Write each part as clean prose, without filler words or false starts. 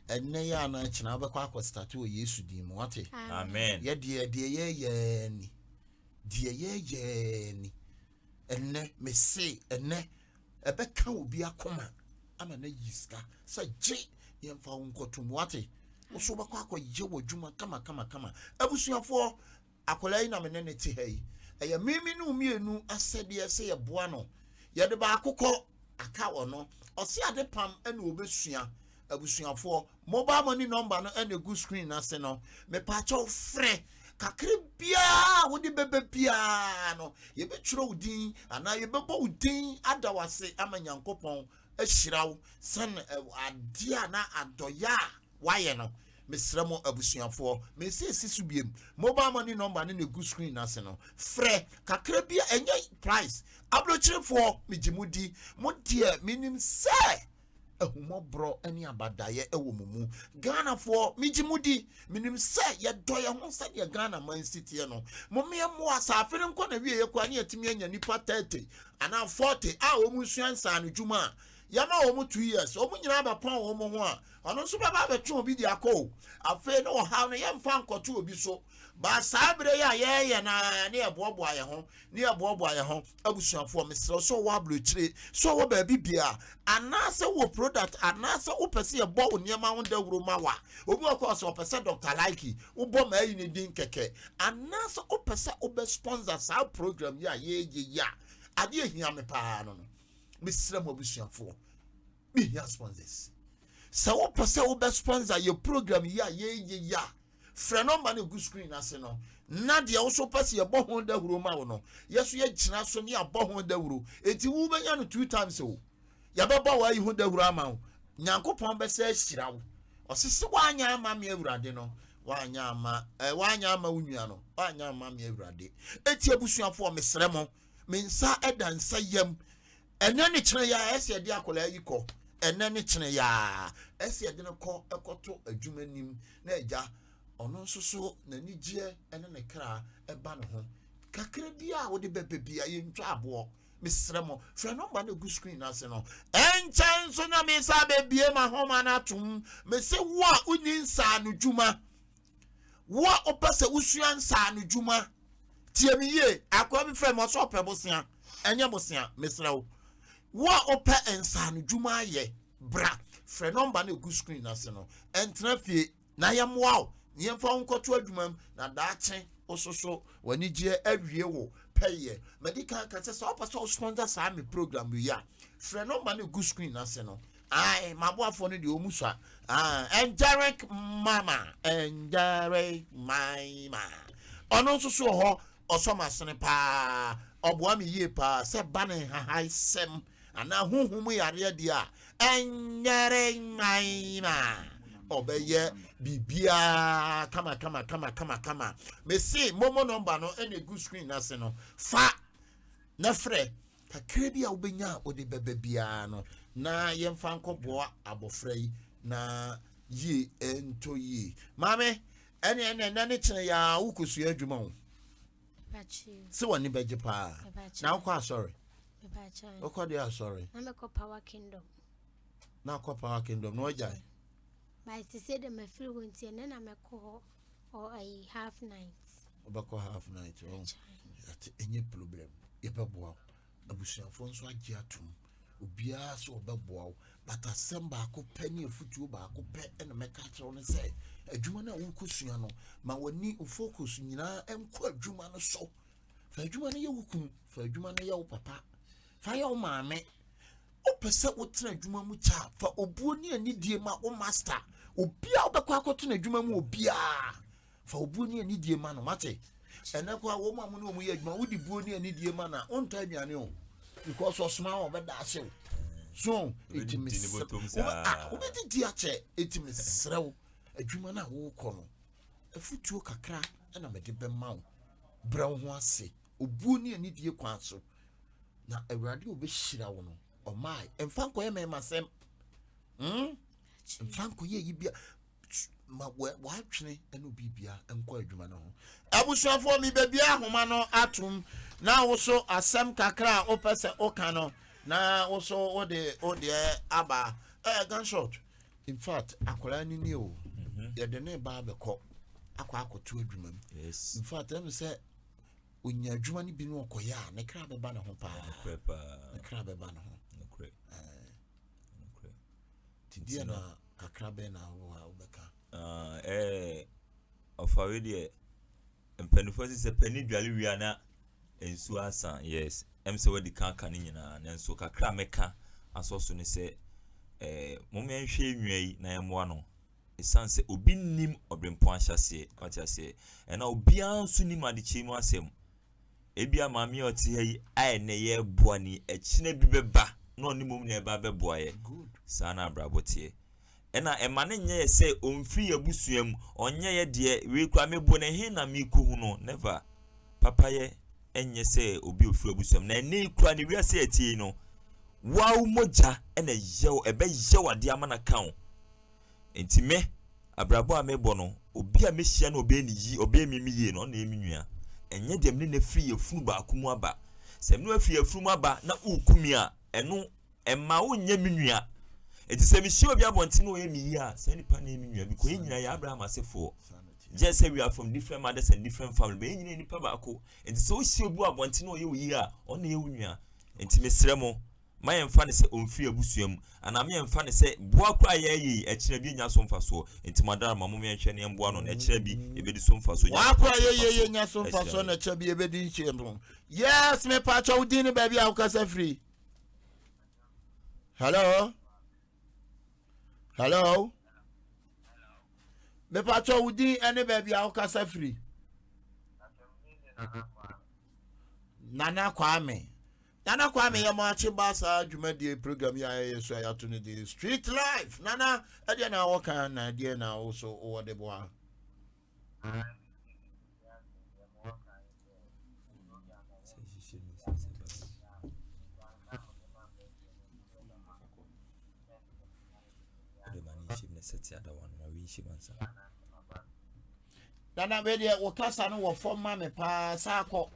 and nay, and I can have a quack was tattoo years to dim what it. Amen. Yet, dear, ye, and ne, me say, and ne, a becca will be a comma. I'm an yiska, say, J, yen found go to Mwati. So, Bakako, Joe, Juma, come. I was your for a colina menenity, hey. A mimi no me no, I said, yes, say a buano. Yet the barco, a cow no, or see at the palm and obesia. I was your for mobile money number and a good screen, I say no, me pacho fre. Kakribia, would the baby piano? You be true, Dean, and now you be bold, Dean. Ada was say, I'm a young coupon, a shroud, son, a Diana, and Doya. Why, no, Miss Ramo Abusian for, Miss Sisubium, mobile money number and a good screen, Nasseno. Fre, Kakribia, and your price. Abroach for me, Jimudi, more dear, meaning, say. More bro any abadaye woman Ghana for Mijimudi minim say ya doya won say ya Ghana man city no momia mo asa afere nko na wie yakwa ne atimi anya nipa 30 ana 40 a omu suansa no djuma yama omu 2 years omu nyina ba pon omu ho a ono so baba betwe obi di akọ afa no ha no yemfa nkoto obi so ba sabre ya ye na ne eboboa ye ho ne eboboa ye ho abusuafo mesro so wo ablochire so wo ba bibia anase wo product anase wo pese ye bo niam ho dawuro mawa obi akọ so pese Dr. Likey wo bo ma yi ne din keke anase wo pese wo be sponsor sa program ya ye ade ehia me pa no mesra mo abusuafo me here sponsors so wo pese wo be sponsor your program ya ye Frenomba ne good screen ase no na de wo so pese ye bo ho dawuro ma wo no yeso ye gina so ne abo ho dawuro enti wo benya no 2 times o ya baba wa yi ho dawuro ama wo nyankopon be se ahira wo osese wanya ama me awurade no wanya ama wonua no wanya ama me awurade eti abusuafo mesrɛ mo mensa edansa yam ene ne kyere ya ese de akola yi kɔ ene ne kyere ya ese de ne kɔ ekoto adwumanim na agya ono nso na nigye ene ne kra eba ne ho kakra bia wo de bebe bia ye ntwa abo mesrɛ mo fra number na good screen ase no enchan so na me sa bebie ma homa na tum me se wo a uni nsa no dwuma wo opese usua nsa no dwuma tie me ye akwa bi fra mo so opebosia enye bosia mesrɛ wo ope nsa no dwuma ye bra fra number na good screen ase no entra fie na yamwa yemfa nkoto adwumam na daache ososo wani gie awie wo peye medical kase so opese sponsor sa me program ya fra number na good screen ase no ai maboafo no de omusa Enjarek mama Enjarek mama ono nso ho osomasene pa oboa me yie pa se bane hahai sem ana huhum yare dia Enjarek mama obeye bibia kama me see momo number no any good screen ase no fa na frɛ kakra bia obenya ode bebe bia no na yemfa nkoboa abofra yi na yi ento yi mame ene na ne kyene ya wukosu adwuma wo bachi se woni beje pa na ukwa sorry bachi ukwa dia sorry na me ko power kingdom na kwa power kingdom no jai by say the me free won't and na me ko or a half night obako half night oh that any problem yebeboa abusuafo nso agi atum obia so obeboa but assemble ko pani afutuo ba ko pe na meka kire no say adwuma na wukosua no ma wani focus nyina enko adwuma no so fa adwuma no ye wukun fa adwuma no ye wo papa fa ye wo maame opese wo tena adwuma mu cha fa obuo ni anidie ma wo master obia obekwa akoto na adwuma mu obia fa obuo ni anidie ma no mate enekwa wo ma mu no mu ye adwuma wo di buo ni anidie ma na onta aduane o because osma wo be da ase so etimi obedi di ache etimi srew adwuma na wo kɔ no afutuo kakra na mede be ma wo bra wo ho ase obuo ni anidie kwan so na awurade obehira wo no omai emfanko ye mema sem emfanko ye yibia ma wa twene eno bibia enko adwuma no ho abusuafo mi bebia ahoma no atum na wo so asem kakra opese oka no na wo so ode aba gunshot in fact akola ni ni o ye de ne ba be ko akoto adwuma mu Yes. in fact them say onya adwuma ni bi no okoya ne kra be ba ne ho pa ne kra be ba ne ho tidia na kakra be na wo beka of already mpanifo se pani dwale wi ana ensu asa yes emse we di kan nyina na enso kakra meka asoso ne se momia nhwe nwai na yemwa no esanse obi nim obrempo ahyase kwatiase na obi anso nim adechi mu asem ebia maami oti hayi ai ne ye boani echine bi beba na onimum na eba beboaye sana abrabotie ena emane nye se omfiri abusuam onye ye de we kwa mebo na he na miku hu no never papa ye enye se obi ofiri abusuam na ne kura ne wiase atie no wow moja ena yew ebe yew ade amana kan enti me abrabo amebo no obi a mehia na obi ni yi obi mimi yi no na eminua enye dem ne na free afunu ba akumu aba sem no afiri afunu aba na ukumi a eno emma wonye minua enti se mi hia obi abonte no ye mi yi a se nipa na eminua bi ko nyina ya Abraham asefo just say we are from different mothers and different family be nyina nipa ba ko enti so hia obi abonte no ye yi a ona ye wunua enti mesremo my mfa se onfi abusuam ana me mfa ne se boa kwa ye ekire bi nya so mfa so enti madara mamu me hwe ne mboa no na ekire bi ebedi so mfa so wa kwa ye nya so mfa so na ekire bi ebedi nche no yes me pa cha udi ni baby akasa free hello me pa cha udi ene baby akasa free Nana Kwame ya machi basa jumadi program ya so ya ATUNA TV street life nana adia na waka na dia na also over the boy nana be dia wakasa no wo forma me pa sa ko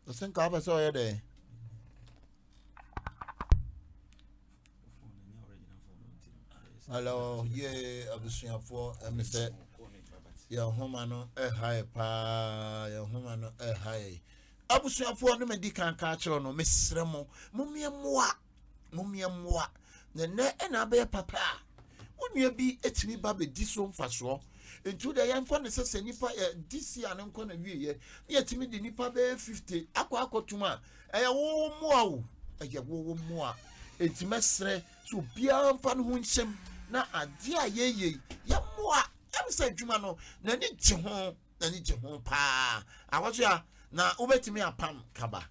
Listen, Kaba, so you're there. Hello, yeah, I'm just for Mr. Your homano, high pa, your homano, high. I was for no medical catch on Miss Remo, Mumia moi, the net and I bear papa. Wouldn't you be at me, Baby, this one for sure? Into the young fun says nipa this year and I'm gonna be yet me the nipa be 50 aqua tuma a wo more it's mesre so bia fan hunsem na adia ye ya moa am say dwuma no na ni je ho pa awoso ya na ubetimi apam kaba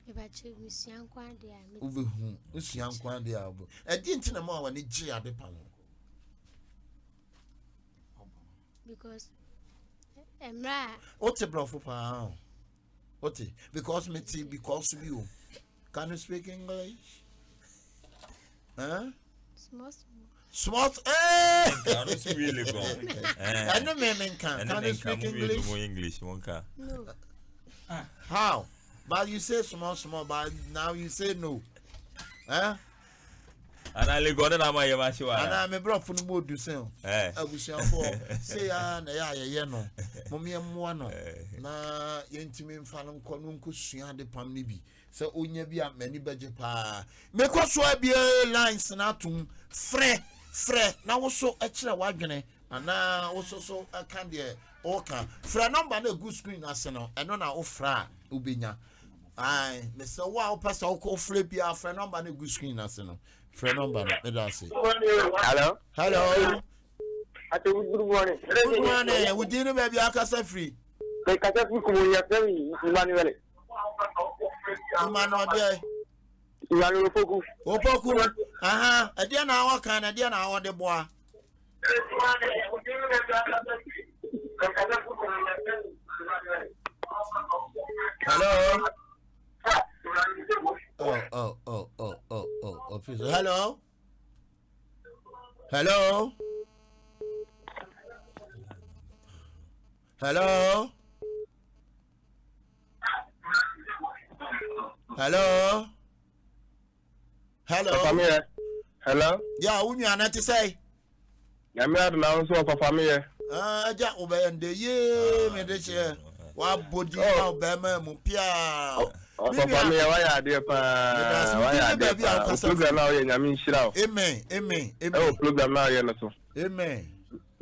ebache misian kwande a ubehu misian kwande a obo edi ntina ma wa ni je ade pam because emra ote brofo pa ote because me ti because you can you speak English small can you speak really go I know me can you speak English monka no how but you say small but now you say no ana le go na ma ye ma chiwa ana me brofo no mo du sen abusuafo say ya na ya no momie mmoa no na yentimi mfa no nko no nkosua de pam ni bi se onya bi a mani beje pa me koso abi lines na atum frɛ na wo so akire wadwene ana wo so aka de oka frɛ number na good screen ase no eno na wo fra ubenya ai me se wa wo pesa wo ko frɛ bi a frɛ number na good screen ase no frɛ number no me da se hello ate good morning we didn't baby akasa free kai kasa fi kuma ya sami Emmanuel de Emmanuel Opoku aha adia na awaka na adia na awode boa hello oh officer hello Hello. Hello. Hello. Hello. Family. Hello. Yeah, who you are not to say? I'm not announcing for family. Ja, obeyende ye, me de che. Wa body na obema mu pia. For family, why are they why are they program now? Yamin Shirao. Amen. Amen. Oh, program now, Yanaso. Amen.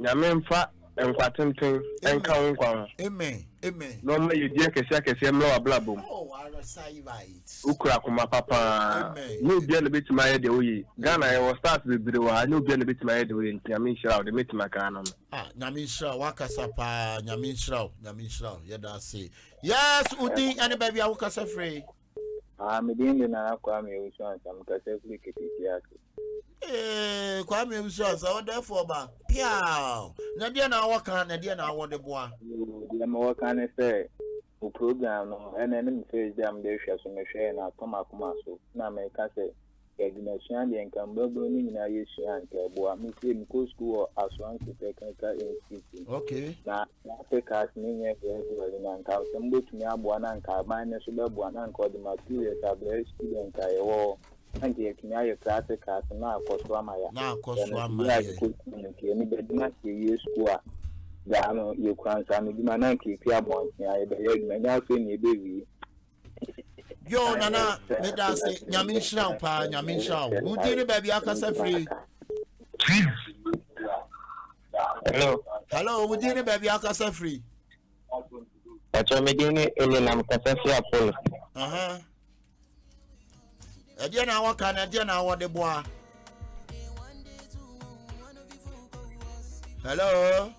Yamin Fat and Quatenting and Kwan. Amen. Amen. Normally, you dear Kasiak, lower blabum. Oh, I was right. Ukrakuma papa. No be a bit my head away. Ghana, I was start with the I know be a bit my head away. Yamin Shirao, the meet my canon. Yamin Shirao, Wakasapa, Yamin Shirao, Yada say. Yes, Udi, and the baby, I will cast a free. I'm doing the Nakwame, which one I'm Catholic. Kwame Usas, I would therefore, but Piao. Nadia, now what can Nadia now want the boy? What can I say? Who program and then face them, they shall share and I'll come up. Now, make us say, Ignition and Cambodia, yes, and Boa, Muslim school as one to technical institute. Okay. Now, take us near and count some good to me, one and carbine, a suburb one and called the materials are very student. I all. And the Kenya classic as now Koswamaya. Now, Koswamaya. Anybody not use school. Dano, you can't send me Manaki, Piamont. I now seen you, baby. Yo, Nana, let us say, Yamin Shao, Pa, Yamin Shao. Who did it, baby? I can say free. Hello. Hello, who did it, baby? I can say free. That's what I'm doing in the Namcasa. Again, I walk on again. I want the boy. Hello.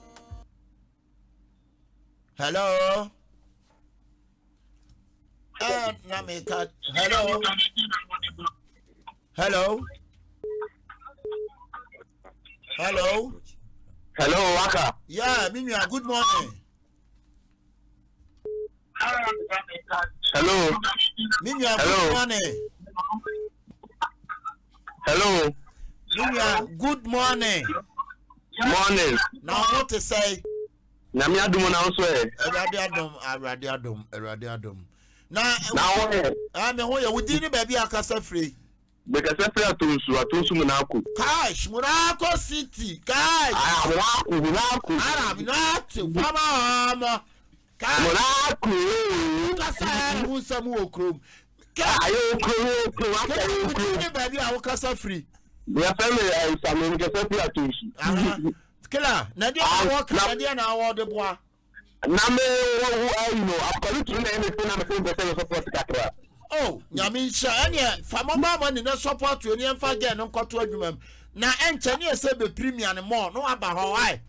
Hello. And Namika. Hello. Hello. Hello. Hello, Waka. Yeah, Minya, good morning. Hello. Minya, good morning. Hello. Minya, good morning. Morning. Now what to say? Namia Dumon also. Eradiadum. Now, I'm a way within the baby Akasa free. Because I feel to Sumunako. Cash, Monaco City. Guys, I am not Mama. Monaco. Who's some more crew? Baby, I will cast a free. Their family is some Killer. Nadia, walk Nadia now, the boy. Number, you know, I'm going to anything I'm going to support the oh, Yamisha, and yet, for my mama in the support to any and forget no control. Now, engineer said the premium and more, no about Hawaii.